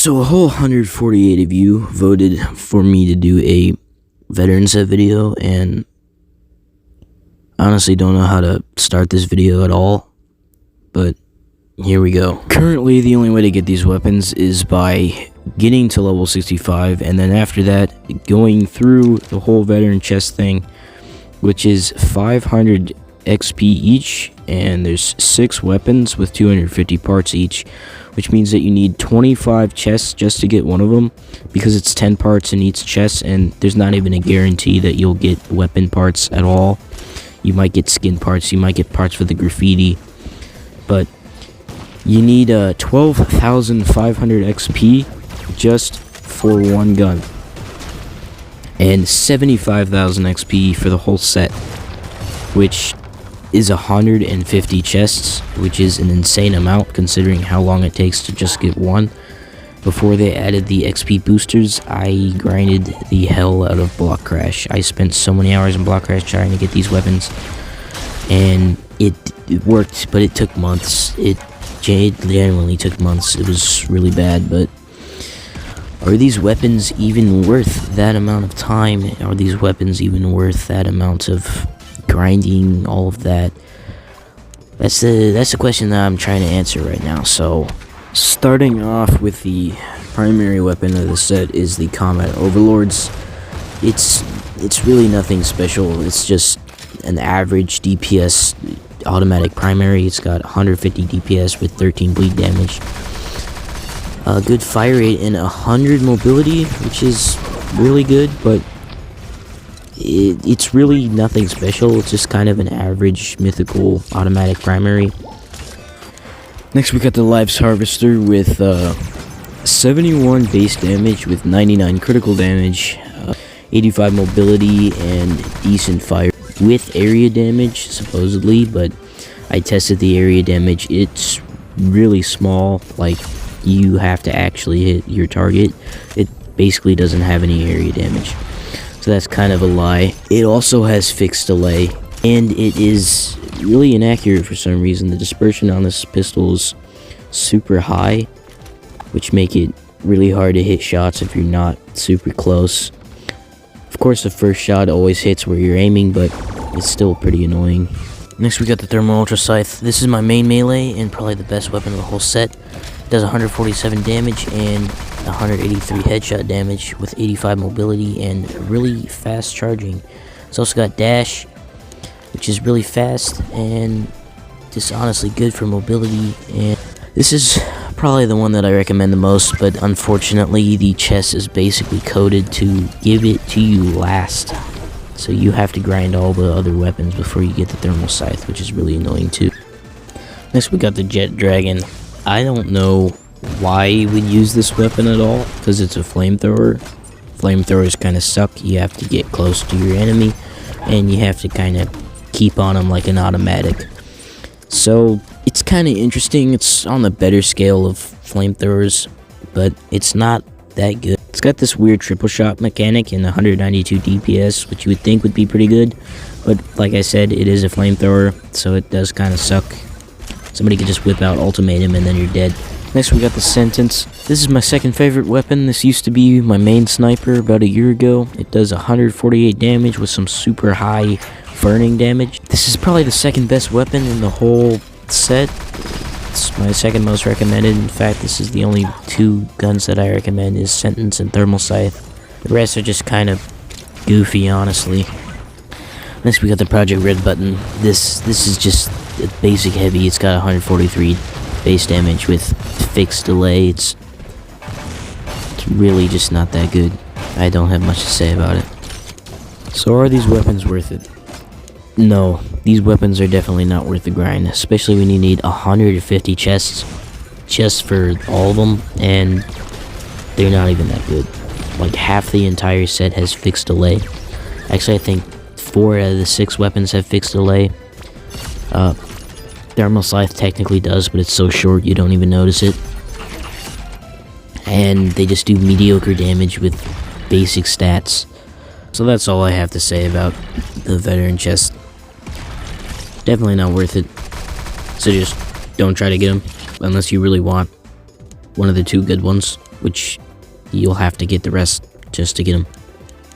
So a whole 148 of you voted for me to do a veteran set video, and I honestly don't know how to start this video at all, but here we go. Currently, the only way to get these weapons is by getting to level 65, and then after that, going through the whole veteran chest thing, which is 500 XP each, and there's 6 weapons with 250 parts each, which means that you need 25 chests just to get one of them, because it's 10 parts in each chest, and there's not even a guarantee that you'll get weapon parts at all. You might get skin parts, you might get parts for the graffiti, but you need 12,500 XP just for one gun, and 75,000 XP for the whole set, which is 150 chests, which is an insane amount considering how long it takes to just get one. Before they added the XP boosters, I grinded the hell out of Block Crash. I spent so many hours in Block Crash trying to get these weapons, and it worked, but it took months. It genuinely took months. It was really bad, but are these weapons even worth that amount of time? Are these weapons even worth that amount of grinding, all of that? That's the question that I'm trying to answer right now. So starting off with the primary weapon of the set is the Combat Overlords. It's really nothing special. It's just an average DPS automatic primary. It's got 150 DPS with 13 bleed damage, a good fire rate, and 100 mobility, which is really good, but it's really nothing special. It's just kind of an average mythical automatic primary. Next we got the Life's Harvester with 71 base damage with 99 critical damage, 85 mobility, and decent fire with area damage supposedly, but I tested the area damage. It's really small, like you have to actually hit your target. It basically doesn't have any area damage, so that's kind of a lie. It also has fixed delay, and it is really inaccurate for some reason. The dispersion on this pistol is super high, which make it really hard to hit shots if you're not super close. Of course, the first shot always hits where you're aiming, but it's still pretty annoying. Next we got the Thermal Ultra Scythe. This is my main melee and probably the best weapon of the whole set. It does 147 damage and 183 headshot damage with 85 mobility and really fast charging. It's also got dash, which is really fast and just honestly good for mobility. And this is probably the one that I recommend the most, but unfortunately the chest is basically coded to give it to you last, so you have to grind all the other weapons before you get the Thermal Scythe, which is really annoying too. Next we got the Jet Dragon. I don't know why you would use this weapon at all, because it's a flamethrower. Flamethrowers kind of suck. You have to get close to your enemy, and you have to kind of keep on them like an automatic. So it's kind of interesting. It's on the better scale of flamethrowers, but it's not that good. It's got this weird triple shot mechanic and 192 DPS, which you would think would be pretty good, but like I said, it is a flamethrower, so it does kind of suck. Somebody could just whip out ultimatum and then you're dead. Next we got the Sentence. This is my second favorite weapon. This used to be my main sniper about a year ago. It does 148 damage with some super high burning damage. This is probably the second best weapon in the whole set. It's my second most recommended. In fact, this is the only 2 guns that I recommend, is Sentence and Thermal Scythe. The rest are just kind of goofy, honestly. Next we got the Project Red button. This is just a basic heavy. It's got 143 base damage with fixed delay. It's really just not that good. I don't have much to say about it. So are these weapons worth it? No, these weapons are definitely not worth the grind, especially when you need 150 chests just for all of them, and they're not even that good. Like half the entire set has fixed delay. Actually, I think 4 out of the 6 weapons have fixed delay. Thermal Scythe technically does, but it's so short you don't even notice it. And they just do mediocre damage with basic stats. So that's all I have to say about the veteran chest. Definitely not worth it. So just don't try to get them unless you really want one of the 2 good ones. which you'll have to get the rest just to get them.